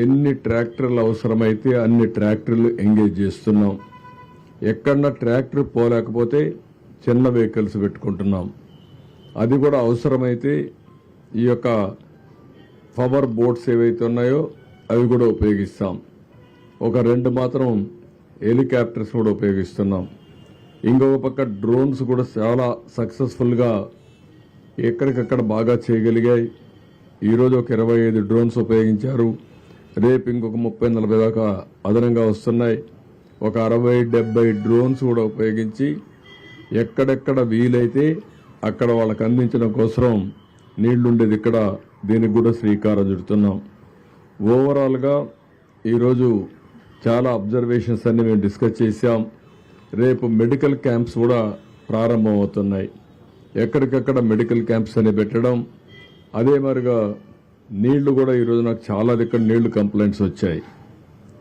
ఎన్ని ట్రాక్టర్లు అవసరమైతే అన్ని ట్రాక్టర్లు ఎంగేజ్ చేస్తున్నాం. ఎక్కడన్నా ట్రాక్టర్ పోలేకపోతే చిన్న వెహికల్స్ పెట్టుకుంటున్నాం. అది కూడా అవసరమైతే ఈ యొక్క పవర్ బోట్స్ ఏవైతే ఉన్నాయో అవి కూడా ఉపయోగిస్తాం. ఒక 2 మాత్రం హెలికాప్టర్స్ కూడా ఉపయోగిస్తున్నాం. ఇంకొక పక్క డ్రోన్స్ కూడా చాలా సక్సెస్ఫుల్గా ఎక్కడికక్కడ బాగా చేయగలిగాయి. ఈరోజు ఒక 25 డ్రోన్స్ ఉపయోగించారు. రేపు ఇంకొక 30-40 దాకా అదనంగా వస్తున్నాయి. ఒక 60-70 డ్రోన్స్ కూడా ఉపయోగించి ఎక్కడెక్కడ వీలైతే అక్కడ వాళ్ళకి అందించడం కోసం నీళ్లుండేది ఇక్కడ దీనికి కూడా శ్రీకారం చుడుతున్నాం. ఓవరాల్గా ఈరోజు చాలా అబ్జర్వేషన్స్ అన్ని మేము డిస్కస్ చేశాం. రేపు మెడికల్ క్యాంప్స్ కూడా ప్రారంభం అవుతున్నాయి. ఎక్కడికక్కడ మెడికల్ క్యాంప్స్ అని పెట్టడం, అదే మరిగా నీళ్లు కూడా ఈరోజు నాకు చాలా దగ్గర నీళ్లు కంప్లైంట్స్ వచ్చాయి.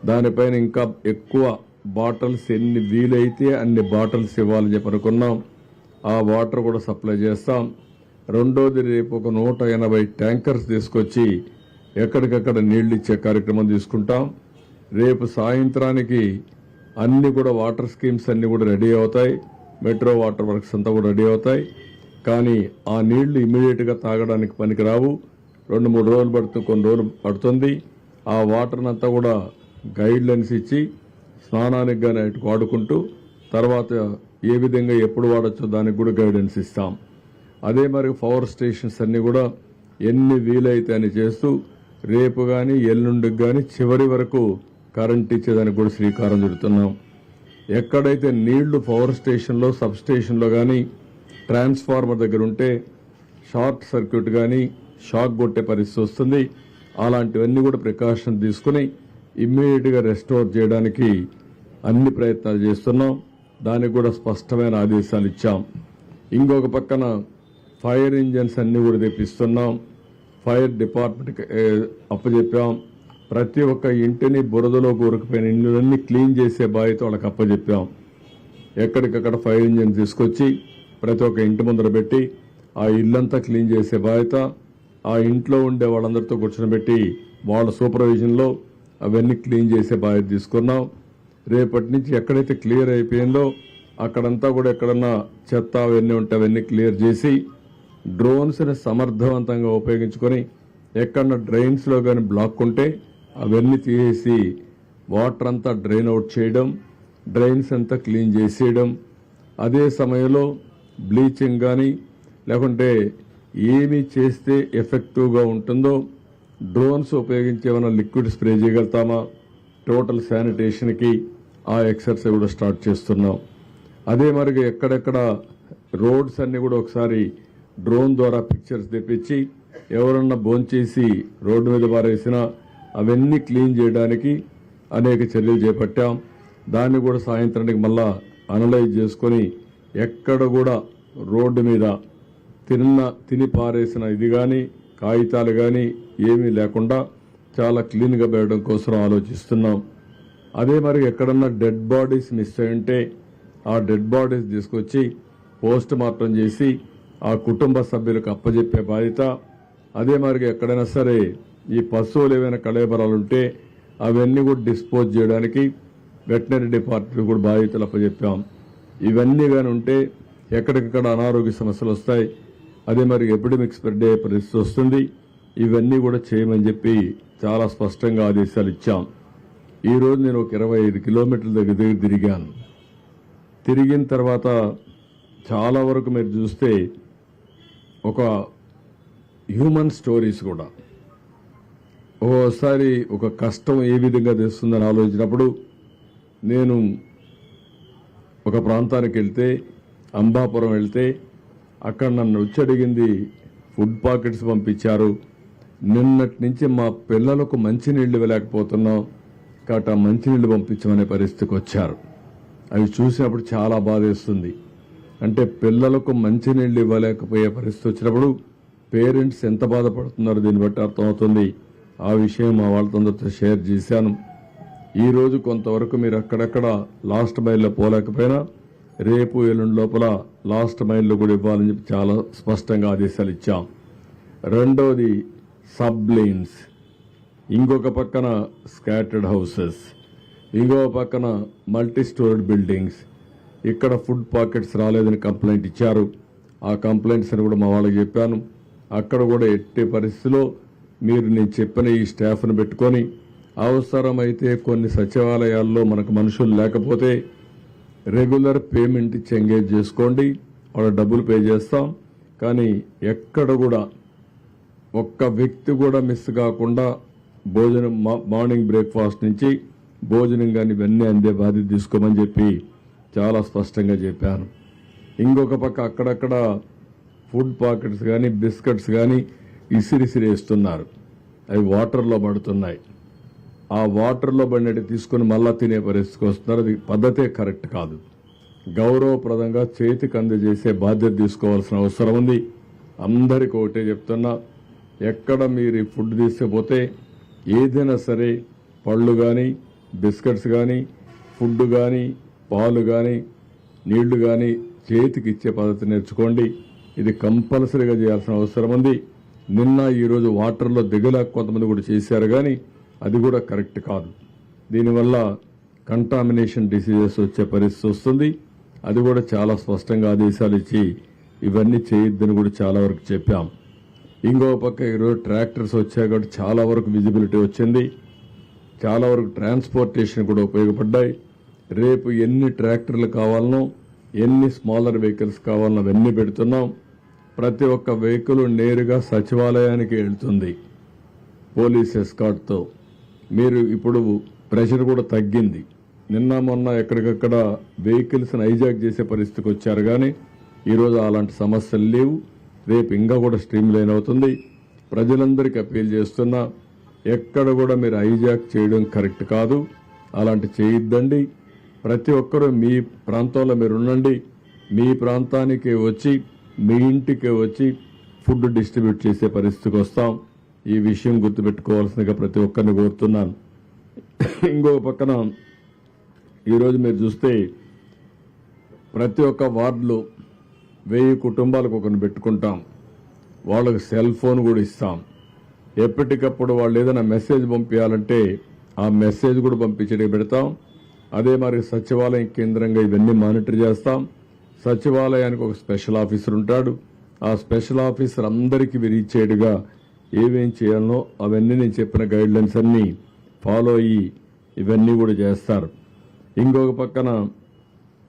దానిపైన ఇంకా ఎక్కువ బాటిల్స్ ఎన్ని వీలైతే అన్ని బాటిల్స్ ఇవ్వాలని చెప్పి అనుకున్నాం. ఆ వాటర్ కూడా సప్లై చేస్తాం. రెండోది రేపు ఒక 180 ట్యాంకర్స్ తీసుకొచ్చి ఎక్కడికక్కడ నీళ్లు ఇచ్చే కార్యక్రమం తీసుకుంటాం. రేపు సాయంత్రానికి అన్ని కూడా వాటర్ స్కీమ్స్ అన్ని కూడా రెడీ అవుతాయి. మెట్రో వాటర్ వర్క్స్ అంతా కూడా రెడీ అవుతాయి. కానీ ఆ నీళ్లు ఇమీడియట్గా తాగడానికి పనికిరావు. 2-3 రోజులు పడుతుంది, కొన్ని రోజులు పడుతుంది. ఆ వాటర్ని అంతా కూడా గైడ్ లైన్స్ ఇచ్చి స్నానానికి కానీ అటు వాడుకుంటూ తర్వాత ఏ విధంగా ఎప్పుడు వాడచ్చో దానికి కూడా గైడెన్స్ ఇస్తాం. అదే మరి పవర్ స్టేషన్స్ అన్ని కూడా ఎన్ని వీలైతే అని చేస్తూ రేపు కానీ ఎల్లుండికి కానీ చివరి వరకు కరెంట్ ఇచ్చేదానికి కూడా శ్రీకారం చుడుతున్నాం. ఎక్కడైతే నీళ్లు పవర్ స్టేషన్లో సబ్ స్టేషన్లో కానీ ట్రాన్స్ఫార్మర్ దగ్గర ఉంటే షార్ట్ సర్క్యూట్ కానీ షాక్ కొట్టే పరిస్థితి వస్తుంది. అలాంటివన్నీ కూడా ప్రికాషన్ తీసుకుని ఇమ్మీడియట్గా రెస్టోర్ చేయడానికి అన్ని ప్రయత్నాలు చేస్తున్నాం. దానికి కూడా స్పష్టమైన ఆదేశాలు ఇచ్చాం. ఇంకొక పక్కన ఫైర్ ఇంజన్స్ అన్ని కూడా తెప్పిస్తున్నాం. ఫైర్ డిపార్ట్మెంట్కి అప్పచెప్పాం. ప్రతి ఒక్క ఇంటిని బురదలో కూరుకుపోయిన ఇళ్ళన్నీ క్లీన్ చేసే బాధ్యత వాళ్ళకి అప్పచెప్పాం. ఎక్కడికక్కడ ఫైర్ ఇంజన్ తీసుకొచ్చి ప్రతి ఒక్క ఇంటి ముందర పెట్టి ఆ ఇల్లంతా క్లీన్ చేసే బాధ్యత ఆ ఇంట్లో ఉండే వాళ్ళందరితో కూర్చొని వాళ్ళ సూపర్విజన్లో అవన్నీ క్లీన్ చేసే బాధ్యత తీసుకున్నాం. రేపటి నుంచి ఎక్కడైతే క్లియర్ అయిపోయిందో అక్కడంతా కూడా ఎక్కడన్నా చెత్త అవన్నీ ఉంటే అవన్నీ క్లియర్ చేసి డ్రోన్స్ని సమర్థవంతంగా ఉపయోగించుకొని ఎక్కడన్నా డ్రైన్స్లో కానీ బ్లాక్ ఉంటే అవన్నీ తీసేసి వాటర్ అంతా డ్రైన్ అవుట్ చేయడం, డ్రైన్స్ అంతా క్లీన్ చేసేయడం. అదే సమయంలో బ్లీచింగ్ కానీ లేకుంటే ఏమి చేస్తే ఎఫెక్టివ్గా ఉంటుందో డ్రోన్స్ ఉపయోగించి ఏమైనా లిక్విడ్ స్ప్రే చేయగలుగుతామా, టోటల్ శానిటేషన్కి ఆ ఎక్సర్సైజ్ కూడా స్టార్ట్ చేస్తున్నాం. అదే మరి ఎక్కడెక్కడ రోడ్స్ అన్ని కూడా ఒకసారి డ్రోన్ ద్వారా పిక్చర్స్ తెప్పించి ఎవరన్నా భోంచేసి రోడ్డు మీద పారేసినా అవన్నీ క్లీన్ చేయడానికి అనేక చర్యలు చేపట్టాం. దాన్ని కూడా సాయంత్రానికి మళ్ళా అనలైజ్ చేసుకొని ఎక్కడ కూడా రోడ్డు మీద తిని పారేసిన ఇది కానీ కాగితాలు కానీ ఏమీ లేకుండా చాలా క్లీన్గా పెట్టడం కోసం ఆలోచిస్తున్నాం. అదే మరి ఎక్కడన్నా డెడ్ బాడీస్ మిస్ అయి ఉంటే ఆ డెడ్ బాడీస్ తీసుకొచ్చి పోస్ట్ మార్టం చేసి ఆ కుటుంబ సభ్యులకు అప్పచెప్పే బాధ్యత. అదే మరి ఎక్కడైనా సరే ఈ పశువులు ఏవైనా కళేబరాలు ఉంటే అవన్నీ కూడా డిస్పోజ్ చేయడానికి వెటనరీ డిపార్ట్మెంట్ కూడా బాధ్యతలు అప్పచెప్పాం. ఇవన్నీ కానీ ఉంటే ఎక్కడికక్కడ అనారోగ్య సమస్యలు వస్తాయి. అదే మరి ఎపిడమిక్ స్ప్రెడ్ అయ్యే పరిస్థితి వస్తుంది. ఇవన్నీ కూడా చేయమని చెప్పి చాలా స్పష్టంగా ఆదేశాలు ఇచ్చాం. ఈరోజు నేను ఒక 25 కిలోమీటర్ల దగ్గర తిరిగాను. తిరిగిన తర్వాత చాలా వరకు మీరు చూస్తే ఒక హ్యూమన్ స్టోరీస్ కూడా ఓసారి ఒక కష్టం ఏ విధంగా తెస్తుందని ఆలోచించినప్పుడు నేను ఒక ప్రాంతానికి వెళ్తే అంబాపురం వెళ్తే అక్కడ నన్ను వచ్చి అడిగింది ఫుడ్ పాకెట్స్ పంపించారు. నిన్నటి నుంచి మా పిల్లలకు మంచినీళ్ళు ఇవ్వలేకపోతున్నాం కాబట్టి ఆ మంచినీళ్ళు పంపించమనే పరిస్థితికి వచ్చారు. అవి చూసినప్పుడు చాలా బాధేస్తుంది. అంటే పిల్లలకు మంచినీళ్ళు ఇవ్వలేకపోయే పరిస్థితి వచ్చినప్పుడు పేరెంట్స్ ఎంత బాధపడుతున్నారో దీన్ని బట్టి అర్థమవుతుంది. ఆ విషయం మా వాళ్ళతో షేర్ చేశాను. ఈరోజు కొంతవరకు మీరు అక్కడక్కడ లాస్ట్ మైల్లో పోలేకపోయినా రేపు ఎల్లుండి లోపల లాస్ట్ మైల్లో కూడా ఇవ్వాలని చెప్పి చాలా స్పష్టంగా ఆదేశాలు ఇచ్చాం. రెండోది సబ్ లైన్స్ ఇంకొక పక్కన స్కాటర్డ్ హౌసెస్, ఇంకో పక్కన మల్టీ స్టోర్డ్ బిల్డింగ్స్. ఇక్కడ ఫుడ్ పాకెట్స్ రాలేదని కంప్లైంట్ ఇచ్చారు. ఆ కంప్లైంట్స్ అని కూడా మా వాళ్ళకి చెప్పాను. అక్కడ కూడా ఎట్టి పరిస్థితిలో మీరు నేను చెప్పిన ఈ స్టాఫ్ను పెట్టుకొని అవసరమైతే కొన్ని సచివాలయాల్లో మనకు మనుషులు లేకపోతే రెగ్యులర్ పేమెంట్ ఇచ్చి ఎంగేజ్ చేసుకోండి, వాళ్ళ డబ్బులు పే చేస్తాం. కానీ ఎక్కడ కూడా ఒక్క వ్యక్తి కూడా మిస్ కాకుండా భోజనం మార్నింగ్ బ్రేక్ఫాస్ట్ నుంచి భోజనం కానీ ఇవన్నీ అందే బాధ్యత తీసుకోమని చెప్పి చాలా స్పష్టంగా చెప్పాను. ఇంకొక పక్క అక్కడక్కడ ఫుడ్ పాకెట్స్ కానీ బిస్కెట్స్ కానీ ఇసిరిసిరేస్తున్నారు. అవి వాటర్లో పడుతున్నాయి. ఆ వాటర్లో పడినట్టు తీసుకుని మళ్ళా తినే పరిస్థితికి వస్తున్నారు. అది పద్ధతే కరెక్ట్ కాదు. గౌరవప్రదంగా చేతికి అందజేసే బాధ్యత తీసుకోవాల్సిన అవసరం ఉంది. అందరికీ ఒకటే చెప్తున్నా, ఎక్కడ మీరు ఈ ఫుడ్ తీసుకుపోతే ఏదైనా సరే పళ్ళు కానీ బిస్కెట్స్ కానీ ఫుడ్ కానీ పాలు కానీ నీళ్లు కానీ చేతికి ఇచ్చే పద్ధతి నేర్చుకోండి. ఇది కంపల్సరీగా చేయాల్సిన అవసరం ఉంది. నిన్న ఈరోజు వాటర్లో దిగలేక కొంతమంది కూడా చేశారు, కానీ అది కూడా కరెక్ట్ కాదు. దీనివల్ల కంటామినేషన్ డిసీజెస్ వచ్చే పరిస్థితి వస్తుంది. అది కూడా చాలా స్పష్టంగా ఆదేశాలు ఇచ్చి ఇవన్నీ చేయొద్దని కూడా చాలా వరకు చెప్పాం. ఇంకో పక్క ఈరోజు ట్రాక్టర్స్ వచ్చాయి కాబట్టి చాలా వరకు విజిబిలిటీ వచ్చింది. చాలా వరకు ట్రాన్స్పోర్టేషన్ కూడా ఉపయోగపడ్డాయి. రేపు ఎన్ని ట్రాక్టర్లు కావాలనో ఎన్ని స్మాలర్ వెహికల్స్ కావాలనో అవన్నీ పెడుతున్నాం. ప్రతి ఒక్క వెహికల్ నేరుగా సచివాలయానికి వెళ్తుంది పోలీస్ ఎస్కార్ట్తో. మీరు ఇప్పుడు ప్రెషర్ కూడా తగ్గింది. నిన్న మొన్న ఎక్కడికక్కడ వెహికల్స్ని హైజాక్ చేసే పరిస్థితికి వచ్చారు, కానీ ఈరోజు అలాంటి సమస్యలు లేవు. రేపు ఇంకా కూడా స్ట్రీమ్ లైన్ అవుతుంది. ప్రజలందరికీ అప్పీల్ చేస్తున్నా, ఎక్కడ కూడా మీరు హైజాక్ చేయడం కరెక్ట్ కాదు. అలాంటి చేయొద్దండి. ప్రతి ఒక్కరూ మీ ప్రాంతంలో మీరు ఉండండి. మీ ప్రాంతానికి వచ్చి మీ ఇంటికి వచ్చి ఫుడ్ డిస్ట్రిబ్యూట్ చేసే పరిస్థితికి వస్తాం. ఈ విషయం గుర్తుపెట్టుకోవాల్సిందిగా ప్రతి ఒక్కరిని కోరుతున్నాను. ఇంకో పక్కన ఈరోజు మీరు చూస్తే ప్రతి ఒక్క వార్డులో 1000 కుటుంబాలకు ఒకరిని పెట్టుకుంటాం. వాళ్ళకి సెల్ ఫోన్ కూడా ఇస్తాం. ఎప్పటికప్పుడు వాళ్ళు ఏదైనా మెసేజ్ పంపించాలంటే ఆ మెసేజ్ కూడా పంపించడానికి పెడతాం. అదే మరి సచివాలయం కేంద్రంగా ఇవన్నీ మానిటర్ చేస్తాం. సచివాలయానికి ఒక స్పెషల్ ఆఫీసర్ ఉంటాడు. ఆ స్పెషల్ ఆఫీసర్ అందరికీ రీచ్ అయ్యేట్టుగా ఏమేం చేయాలనో అవన్నీ నేను చెప్పిన గైడ్లైన్స్ అన్నీ ఫాలో అయ్యి ఇవన్నీ కూడా చేస్తారు. ఇంకొక పక్కన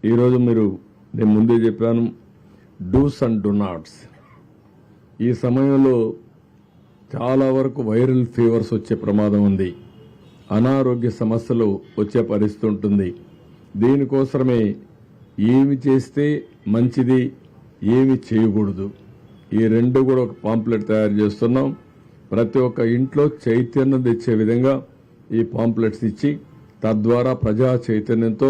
ఈరోజు నేను ముందే చెప్పాను, డూస్ అండ్ డు నాట్స్. ఈ సమయంలో చాలా వరకు వైరల్ ఫీవర్స్ వచ్చే ప్రమాదం ఉంది. అనారోగ్య సమస్యలు వచ్చే పరిస్థితి ఉంటుంది. దీనికోసమే ఏమి చేస్తే మంచిది, ఏమి చేయకూడదు, ఈ రెండు కూడా ఒక పాంప్లెట్ తయారు చేస్తున్నాం. ప్రతి ఒక్క ఇంట్లో చైతన్యం తెచ్చే విధంగా ఈ పాంప్లెట్స్ ఇచ్చి తద్వారా ప్రజా చైతన్యంతో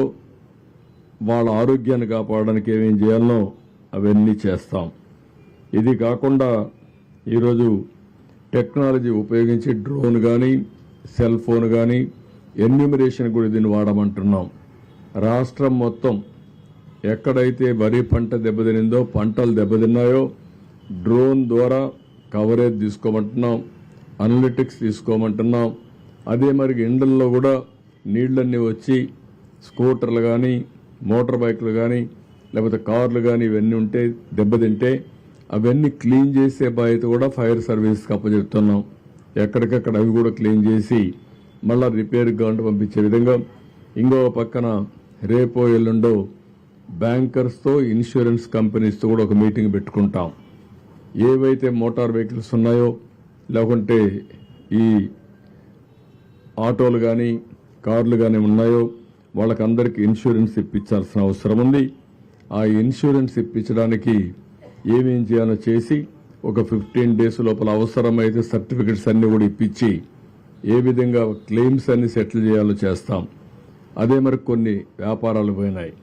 వాళ్ళ ఆరోగ్యాన్ని కాపాడడానికి ఏమేం చేయాలనో అవన్నీ చేస్తాం. ఇది కాకుండా ఈరోజు టెక్నాలజీ ఉపయోగించి డ్రోన్ కానీ సెల్ ఫోన్ కానీ ఎన్యూమరేషన్ కూడా దీన్ని వాడమంటున్నాం. రాష్ట్రం మొత్తం ఎక్కడైతే వరి పంట దెబ్బతినిందో, పంటలు దెబ్బతిన్నాయో డ్రోన్ ద్వారా కవరేజ్ తీసుకోమంటున్నాం, అనలిటిక్స్ తీసుకోమంటున్నాం. అదే మరి ఇండ్లలో కూడా నీళ్లన్నీ వచ్చి స్కూటర్లు కానీ మోటార్ బైక్లు కానీ లేకపోతే కార్లు కానీ ఇవన్నీ ఉంటే దెబ్బతింటే అవన్నీ క్లీన్ చేసే బాధ్యత కూడా ఫైర్ సర్వీస్కి అప్పచెప్తున్నాం. ఎక్కడికక్కడ అవి కూడా క్లీన్ చేసి మళ్ళా రిపేర్ గవర్నమెంట్ పంపించే విధంగా. ఇంకో పక్కన రేపో ఎల్లుండో బ్యాంకర్స్తో ఇన్సూరెన్స్ కంపెనీస్తో కూడా ఒక మీటింగ్ పెట్టుకుంటాం. ఏవైతే మోటార్ వెహికల్స్ ఉన్నాయో లేకుంటే ఈ ఆటోలు కానీ కార్లు కానీ ఉన్నాయో వాళ్ళకందరికీ ఇన్సూరెన్స్ ఇప్పించాల్సిన అవసరం ఉంది. ఆ ఇన్సూరెన్స్ ఇప్పించడానికి ఏమేం చేయాలో చేసి ఒక 15 days లోపల అవసరమైతే సర్టిఫికెట్స్ అన్ని కూడా ఇప్పించి ఏ విధంగా క్లెయిమ్స్ అన్ని సెటిల్ చేయాలో చేస్తాం. అదే మరి కొన్ని వ్యాపారాలు పోయినాయి,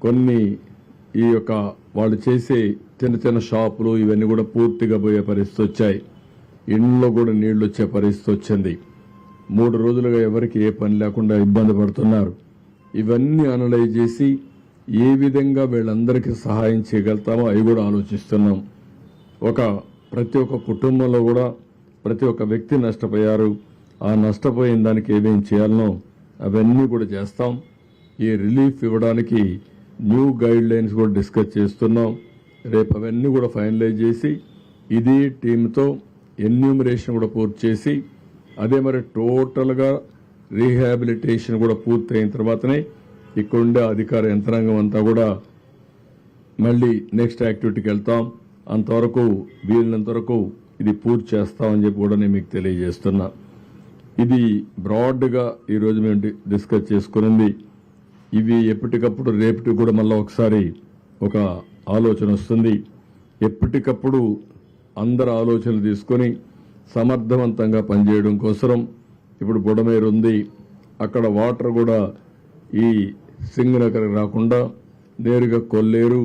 కొన్ని ఈ యొక్క వాళ్ళు చేసే చిన్న చిన్న షాపులు ఇవన్నీ కూడా పూర్తిగా పోయే పరిస్థితి వచ్చాయి. ఇండ్లో కూడా నీళ్లు వచ్చే పరిస్థితి వచ్చింది. 3 రోజులుగా ఎవరికి ఏ పని లేకుండా ఇబ్బంది పడుతున్నారు. ఇవన్నీ అనలైజ్ చేసి ఏ విధంగా వీళ్ళందరికీ సహాయం చేయగలుగుతామో అవి కూడా ఆలోచిస్తున్నాం. ప్రతి ఒక్క కుటుంబంలో కూడా ప్రతి ఒక్క వ్యక్తి నష్టపోయారు. ఆ నష్టపోయిన దానికి ఏమేం చేయాలనో అవన్నీ కూడా చేస్తాం. ఈ రిలీఫ్ ఇవ్వడానికి న్యూ గైడ్ లైన్స్ కూడా డిస్కస్ చేస్తున్నాం. రేపు అవన్నీ కూడా ఫైనలైజ్ చేసి ఇది టీంతో ఎన్యూమరేషన్ కూడా పూర్తి చేసి అదే మరి టోటల్గా రీహాబిలిటేషన్ కూడా పూర్తయిన తర్వాతనే ఇక్కడుండే అధికార యంత్రాంగం అంతా కూడా మళ్ళీ నెక్స్ట్ యాక్టివిటీకి వెళ్తాం. అంతవరకు వీలైనంత వరకు ఇది పూర్తి చేస్తామని చెప్పి కూడా నేను మీకు తెలియజేస్తున్నా. ఇది బ్రాడ్గా ఈరోజు మేము డిస్కస్ చేసుకున్నది. ఇవి ఎప్పటికప్పుడు రేపటి కూడా మళ్ళీ ఒకసారి ఒక ఆలోచన వస్తుంది. ఎప్పటికప్పుడు అందరు ఆలోచనలు తీసుకొని సమర్థవంతంగా పనిచేయడం కోసం ఇప్పుడు బుడమేరు ఉంది, అక్కడ వాటర్ కూడా ఈ సింగనగర్ రాకుండా నేరుగా కొల్లేరు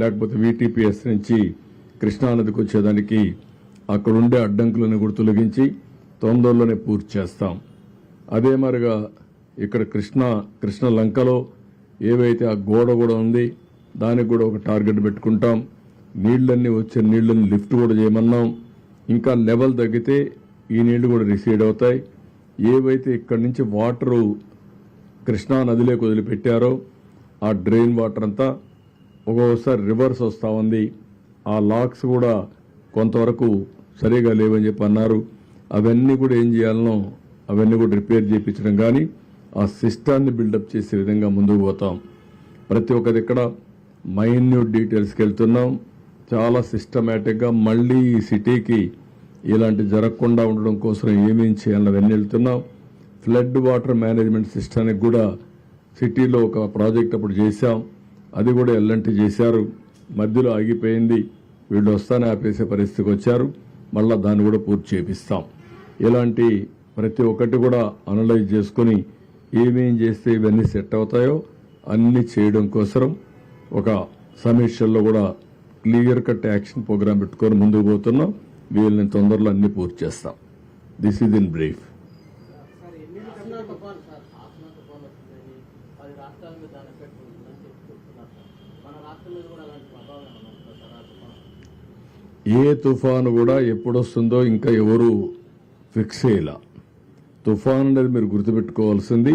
లేకపోతే వీటీపీఎస్ నుంచి కృష్ణానదికి వచ్చేదానికి అక్కడుండే అడ్డంకులను కూడా తొలగించి తొందరలోనే పూర్తి చేస్తాం. అదే మరిగా ఇక్కడ కృష్ణ లంకలో ఏవైతే ఆ గోడ కూడా ఉంది దానికి కూడా ఒక టార్గెట్ పెట్టుకుంటాం. నీళ్లన్నీ వచ్చే నీళ్లను లిఫ్ట్ కూడా చేయమన్నాం. ఇంకా లెవెల్ తగ్గితే ఈ నీళ్లు కూడా రిసీడ్ అవుతాయి. ఏవైతే ఇక్కడి నుంచి వాటరు కృష్ణా నదిలోకి వదిలిపెట్టారో ఆ డ్రైన్ వాటర్ అంతా ఒక్కొక్కసారి రివర్స్ వస్తూ ఉంది. ఆ లాక్స్ కూడా కొంతవరకు సరిగా లేవని చెప్పి అన్నారు. అవన్నీ కూడా ఏం చేయాలనో అవన్నీ కూడా రిపేర్ చేయించడం కానీ ఆ సిస్టాన్ని బిల్డప్ చేసే విధంగా ముందుకు పోతాం. ప్రతి ఒక్కది ఇక్కడ మైన్యూట్ డీటెయిల్స్కి వెళ్తున్నాం. చాలా సిస్టమేటిక్గా మళ్ళీ ఈ సిటీకి ఇలాంటి జరగకుండా ఉండడం కోసం ఏమేం చేయాలని అవన్నీ వెళ్తున్నాం. ఫ్లడ్ వాటర్ మేనేజ్మెంట్ సిస్టానికి కూడా సిటీలో ఒక ప్రాజెక్ట్ అప్పుడు చేశాం. అది కూడా ఎల్లంటి చేశారు. మధ్యలో ఆగిపోయింది. వీళ్ళు వస్తానే ఆపేసే పరిస్థితికి వచ్చారు. మళ్ళా దాన్ని కూడా పూర్తి చేపిస్తాం. ఇలాంటి ప్రతి ఒక్కటి కూడా అనలైజ్ చేసుకుని ఏమేం చేస్తే ఇవన్నీ సెట్ అవుతాయో అన్ని చేయడం కోసం ఒక సమీక్షల్లో కూడా క్లియర్ కట్ యాక్షన్ ప్రోగ్రామ్ పెట్టుకొని ముందుకు పోతున్నాం. వీళ్ళని తొందరలో అన్ని పూర్తి చేస్తాం. This is in brief. ఏ తుఫాను కూడా ఎప్పుడొస్తుందో ఇంకా ఎవరు ఫిక్స్ చేయలా. తుఫాను అనేది మీరు గుర్తుపెట్టుకోవాల్సింది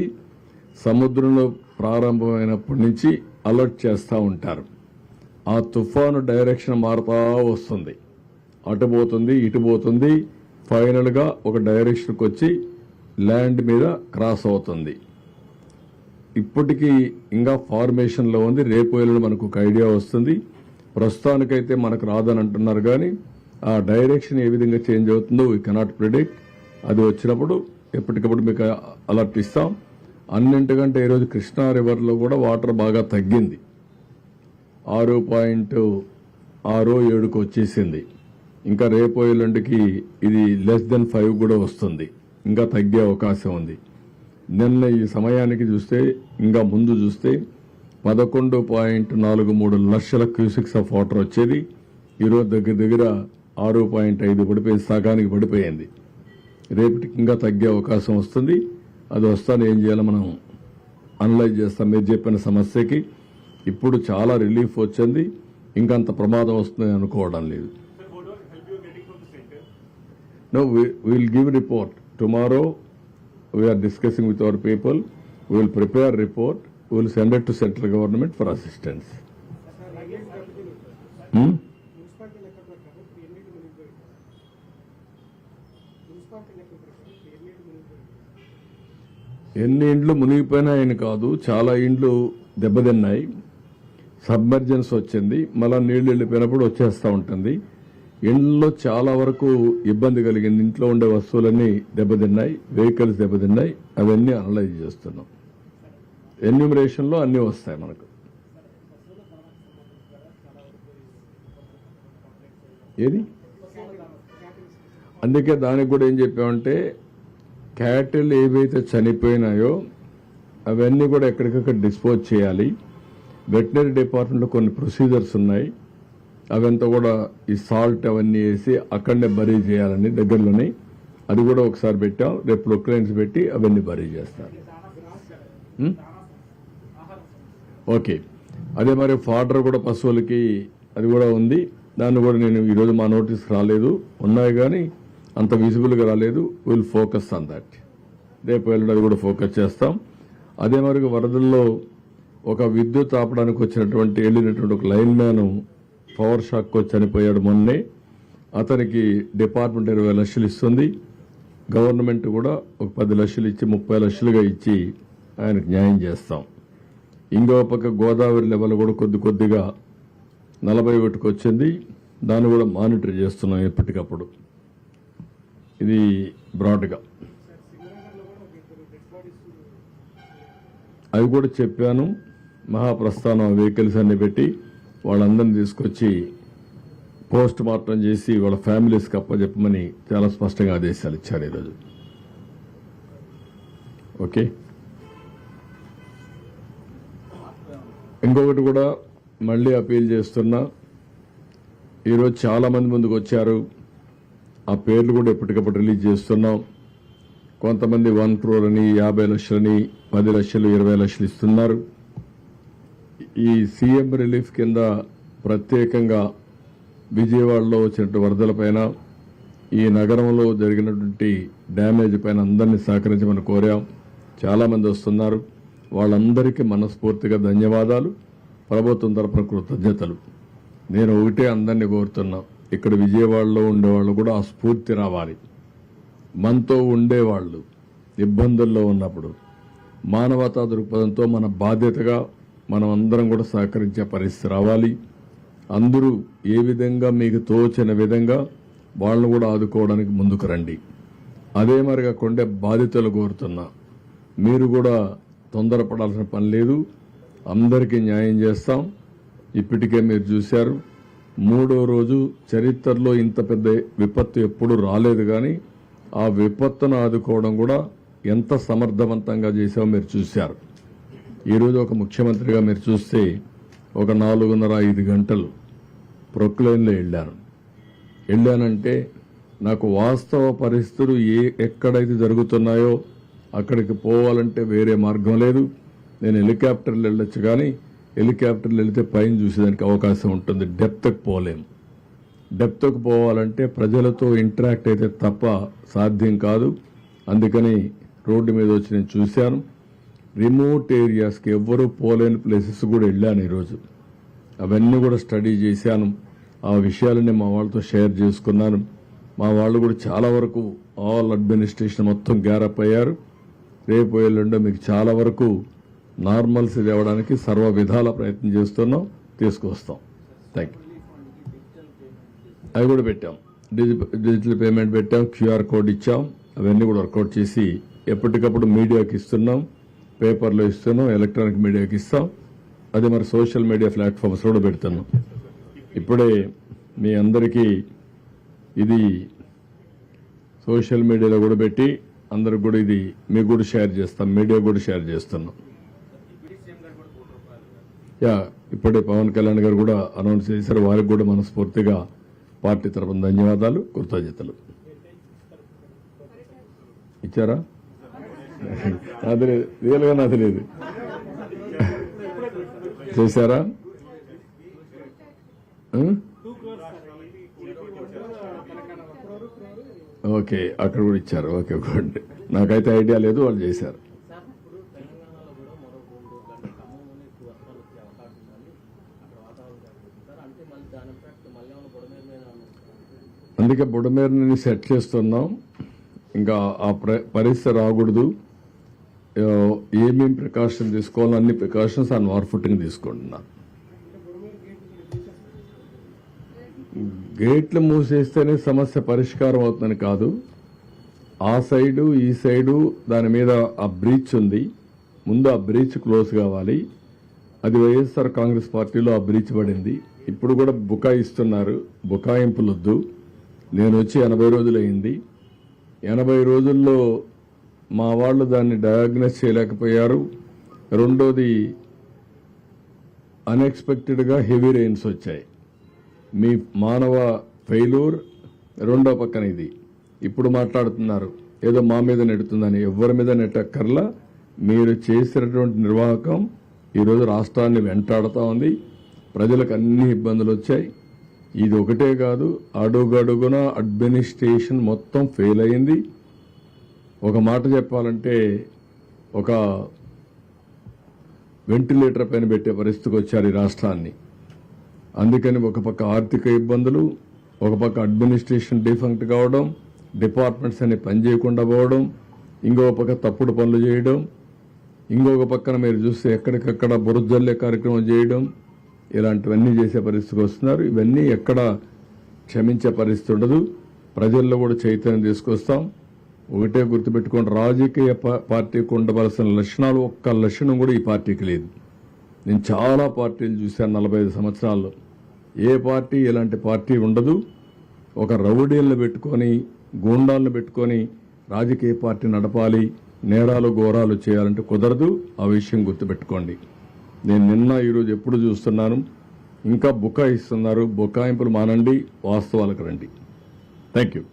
సముద్రంలో ప్రారంభమైనప్పటి నుంచి అలర్ట్ చేస్తూ ఉంటారు. ఆ తుఫాను డైరెక్షన్ మారుతా వస్తుంది. అటు పోతుంది, ఇటు పోతుంది, ఫైనల్గా ఒక డైరెక్షన్కి వచ్చి ల్యాండ్ మీద క్రాస్ అవుతుంది. ఇప్పటికీ ఇంకా ఫార్మేషన్లో ఉంది. రేపు ఎల్లుండి మనకు ఒక ఐడియా వస్తుంది. ప్రస్తుతానికైతే మనకు రాదని అంటున్నారు కానీ ఆ డైరెక్షన్ ఏ విధంగా చేంజ్ అవుతుందో వీ కెనాట్ ప్రిడిక్ట్. అది వచ్చినప్పుడు ఎప్పటికప్పుడు మీకు అలర్ట్ ఇస్తాం. అన్నింటికంటే ఈరోజు కృష్ణా రివర్లో కూడా వాటర్ బాగా తగ్గింది. 6.67కు వచ్చేసింది. ఇంకా రేపు ఎల్లుండికి ఇది <5 కూడా వస్తుంది. ఇంకా తగ్గే అవకాశం ఉంది. నిన్న ఈ సమయానికి చూస్తే ఇంకా ముందు చూస్తే 11.43 లక్షల క్యూసిక్స్ ఆఫ్ వాటర్ వచ్చేది. ఈరోజు దగ్గర 6.5 పడిపోయింది, సగానికి పడిపోయింది. రేపటికి ఇంకా తగ్గే అవకాశం వస్తుంది. అది వస్తాను ఏం చేయాలో మనం అనలైజ్ చేస్తాం. మీరు చెప్పిన సమస్యకి ఇప్పుడు చాలా రిలీఫ్ వచ్చింది. ఇంకంత ప్రమాదం వస్తుంది అనుకోవడం లేదు. No, we will give report. Tomorrow we are discussing with our people. We will prepare report. We will send it to central government for assistance. ఎన్ని ఇండ్లు మునిగిపోయినాయని కాదు, చాలా ఇండ్లు దెబ్బతిన్నాయి. సబ్మర్జెన్స్ వచ్చింది. మళ్ళా నీళ్లు వెళ్ళిపోయినప్పుడు వచ్చేస్తూ ఉంటుంది. ఇండ్లలో చాలా వరకు ఇబ్బంది కలిగింది. ఇంట్లో ఉండే వస్తువులన్నీ దెబ్బతిన్నాయి, వెహికల్స్ దెబ్బతిన్నాయి. అవన్నీ అనలైజ్ చేస్తున్నాం. ఎన్యూమరేషన్లో అన్నీ వస్తాయి మనకు. ఏది అందుకే దానికి కూడా ఏం చెప్పామంటే క్యాటిల్ ఏవైతే చనిపోయినాయో అవన్నీ కూడా ఎక్కడికక్కడ డిస్పోజ్ చేయాలి. వెటనరీ డిపార్ట్మెంట్లో కొన్ని ప్రొసీజర్స్ ఉన్నాయి. అవంతా కూడా ఈ సాల్ట్ అవన్నీ వేసి అక్కడనే బరీ చేయాలని దగ్గరలోనే. అది కూడా ఒకసారి పెట్టాం. రేపు ప్రొక్లైన్స్ పెట్టి అవన్నీ బరీ చేస్తారు. ఓకే. అదే మరి ఫాడర్ కూడా పశువులకి అది కూడా ఉంది. దాన్ని కూడా నేను ఈరోజు మా నోటీస్ రాలేదు, ఉన్నాయి కానీ అంత విజిబుల్గా రాలేదు. Will focus on that. రేపు వెళ్ళడం కూడా ఫోకస్ చేస్తాం. అదే మరి వరదల్లో ఒక విద్యుత్ ఆపడానికి వెళ్ళినటువంటి ఒక లైన్ మ్యాన్ పవర్ షాక్ వచ్చి చనిపోయాడు మొన్నే. అతనికి డిపార్ట్మెంట్ 20 లక్షలు ఇస్తుంది. గవర్నమెంట్ కూడా ఒక 10 లక్షలు ఇచ్చి 30 లక్షలుగా ఇచ్చి ఆయనకు న్యాయం చేస్తాం. ఇంకో పక్క గోదావరి లెవెల్ కూడా కొద్దిగా 41కి వచ్చింది. దాన్ని కూడా మానిటర్ చేస్తున్నాం ఎప్పటికప్పుడు. ఇది బ్రాడ్గా అవి కూడా చెప్పాను. మహాప్రస్థానం వెహికల్స్ అన్ని పెట్టి వాళ్ళందరినీ తీసుకొచ్చి పోస్ట్ మార్టం చేసి వాళ్ళ ఫ్యామిలీస్కి అప్పచెప్పమని చాలా స్పష్టంగా ఆదేశాలు ఇచ్చారు ఈరోజు. ఓకే. ఇంకొకటి కూడా మళ్ళీ అపీల్ చేస్తున్నా. ఈరోజు చాలా మంది ముందుకు వచ్చారు. ఆ పేర్లు కూడా ఎప్పటికప్పుడు రిలీజ్ చేస్తున్నాం. కొంతమంది 1 crore అని 50 లక్షలని 10 లక్షలు 20 లక్షలు ఇస్తున్నారు. ఈ సీఎం రిలీఫ్ కింద ప్రత్యేకంగా విజయవాడలో వచ్చినటువంటి వరదల పైన, ఈ నగరంలో జరిగినటువంటి డ్యామేజ్ పైన అందరినీ సహకరించమని కోరాం. చాలా మంది వస్తున్నారు. వాళ్ళందరికీ మనస్ఫూర్తిగా ధన్యవాదాలు, ప్రభుత్వం తరపున కృతజ్ఞతలు. నేను ఒకటే అందరినీ కోరుతున్నా, ఇక్కడ విజయవాడలో ఉండేవాళ్ళు కూడా ఆ స్ఫూర్తి రావాలి. మనతో ఉండేవాళ్ళు ఇబ్బందుల్లో ఉన్నప్పుడు మానవతా దృక్పథంతో మన బాధ్యతగా మనం అందరం కూడా సహకరించే పరిస్థితి రావాలి. అందరూ ఏ విధంగా మీకు తోచిన విధంగా వాళ్ళను కూడా ఆదుకోవడానికి ముందుకు రండి. అదే మరిగా కొండే బాధితులు కోరుతున్నా, మీరు కూడా తొందరపడాల్సిన పని లేదు. అందరికీ న్యాయం చేస్తాం. ఇప్పటికే మీరు చూశారు, 3వ రోజు చరిత్రలో ఇంత పెద్ద విపత్తు ఎప్పుడు రాలేదు. కానీ ఆ విపత్తును ఆదుకోవడం కూడా ఎంత సమర్థవంతంగా చేశామో మీరు చూశారు. ఈరోజు ఒక ముఖ్యమంత్రిగా మీరు చూస్తే ఒక 4.5 గంటలు ప్రొక్లైన్లో వెళ్ళానంటే నాకు వాస్తవ పరిస్థితులు ఎక్కడైతే జరుగుతున్నాయో అక్కడికి పోవాలంటే వేరే మార్గం లేదు. నేను హెలికాప్టర్లు వెళ్ళొచ్చు, కానీ హెలికాప్టర్లు వెళితే పైన చూసేదానికి అవకాశం ఉంటుంది. డెప్త్కి పోలేం. డెప్త్కి పోవాలంటే ప్రజలతో ఇంటరాక్ట్ అయితే తప్ప సాధ్యం కాదు. అందుకని రోడ్డు మీద వచ్చి నేను చూశాను. రిమోట్ ఏరియాస్కి ఎవ్వరూ పోలేని ప్లేసెస్ కూడా వెళ్ళాను ఈరోజు. అవన్నీ కూడా స్టడీ చేశాను. ఆ విషయాలన్నీ మా వాళ్ళతో షేర్ చేసుకున్నాను. మా వాళ్ళు కూడా చాలా వరకు ఆల్ అడ్మినిస్ట్రేషన్ మొత్తం గ్యారప్ అయ్యారు. రేపు ఎల్లుండో మీకు చాలా వరకు నార్మల్సీ తేవడానికి సర్వ విధాల ప్రయత్నం చేస్తున్నాం, తీసుకొస్తాం. Thank you. అవి కూడా పెట్టాం. డిజిటల్ పేమెంట్ పెట్టాం, QR కోడ్ ఇచ్చాం. అవన్నీ కూడా వర్కౌట్ చేసి ఎప్పటికప్పుడు మీడియాకి ఇస్తున్నాం, పేపర్లో ఇస్తున్నాం, ఎలక్ట్రానిక్ మీడియాకి ఇస్తాం. అది మరి సోషల్ మీడియా ప్లాట్ఫామ్స్ కూడా పెడుతున్నాం. ఇప్పుడే మీ అందరికీ ఇది సోషల్ మీడియాలో కూడా పెట్టి అందరికి కూడా ఇది మీకు కూడా షేర్ చేస్తాం, మీడియా కూడా షేర్ చేస్తున్నాం. ఇప్పుడే పవన్ కళ్యాణ్ గారు కూడా అనౌన్స్ చేశారు. వారికి కూడా మనస్ఫూర్తిగా పార్టీ తరఫున ధన్యవాదాలు, కృతజ్ఞతలు. ఇచ్చారా? అది లేదు, రియల్గా నాది లేదు. చేశారా? ఓకే, అక్కడ కూడా ఇచ్చారు. Okay, good. నాకైతే ఐడియా లేదు, వాళ్ళు చేశారు. అందుకే బుడమేరుని సెట్ చేస్తున్నాం. ఇంకా ఆ పరిస్థితి రాకూడదు. ఏమేమి ప్రికాషన్ తీసుకోవాలో అన్ని ప్రికాషన్స్ ఆ వార్ ఫుటింగ్ తీసుకుంటున్నాను. గేట్లు మూసేస్తేనే సమస్య పరిష్కారం అవుతుందని కాదు. ఆ సైడు ఈ సైడు దాని మీద ఆ బ్రీచ్ ఉంది. ముందు ఆ బ్రీచ్ క్లోజ్ కావాలి. అది వైఎస్ఆర్ కాంగ్రెస్ పార్టీలో ఆ బ్రీచ్ పడింది. ఇప్పుడు కూడా బుకాయిస్తున్నారు. బుకాయింపులొద్దు. నేను వచ్చి 80 రోజులైంది. 80 రోజుల్లో మా వాళ్ళు దాన్ని డయాగ్నోస్ చేయలేకపోయారు. రెండోది, అన్ఎక్స్పెక్టెడ్గా హెవీ రెయిన్స్ వచ్చాయి. మీ మానవ ఫెయిల్యూర్. రెండో పక్కన ఇది ఇప్పుడు మాట్లాడుతున్నారు ఏదో మా మీద నెడుతుందని. ఎవరి మీద నెట్టక్కర్లా. మీరు చేసినటువంటి నిర్వాహకం ఈరోజు రాష్ట్రాన్ని వెంటాడుతూ ఉంది. ప్రజలకు అన్ని ఇబ్బందులు వచ్చాయి. ఇది ఒకటే కాదు, అడుగడుగున అడ్మినిస్ట్రేషన్ మొత్తం ఫెయిల్ అయింది. ఒక మాట చెప్పాలంటే ఒక వెంటిలేటర్ పైన పెట్టే పరిస్థితికి వచ్చారు ఈ రాష్ట్రాన్ని. అందుకని ఒక పక్క ఆర్థిక ఇబ్బందులు, ఒక పక్క అడ్మినిస్ట్రేషన్ డిఫంక్ట్ కావడం, డిపార్ట్మెంట్స్ అన్ని పని చేయకుండా పోవడం, ఇంకొక పక్క తప్పుడు పనులు చేయడం, ఇంకొక పక్కన మీరు చూస్తే ఎక్కడికక్కడ బురజల్లే కార్యక్రమం చేయడం, ఇలాంటివన్నీ చేసే పరిస్థితికి వస్తున్నారు. ఇవన్నీ ఎక్కడ క్షమించే పరిస్థితి ఉండదు. ప్రజల్లో కూడా చైతన్యం తీసుకొస్తాం. ఒకటే గుర్తుపెట్టుకోండి, రాజకీయ పార్టీకి ఉండవలసిన లక్షణాలు ఒక్క లక్షణం కూడా ఈ పార్టీకి లేదు. నేను చాలా పార్టీలు చూశాను 45 సంవత్సరాల్లో. ఏ పార్టీ ఇలాంటి పార్టీ ఉండదు. ఒక రౌడీలను పెట్టుకొని, గూండాలను పెట్టుకొని రాజకీయ పార్టీ నడపాలి, నేరాలు ఘోరాలు చేయాలంటే కుదరదు. ఆ విషయం గుర్తుపెట్టుకోండి. నేను నిన్న ఈరోజు ఎప్పుడు చూస్తున్నాను, ఇంకా బుకాయిస్తున్నారు. బుకాయింపులు మానండి, వాస్తవాలకు రండి. Thank you.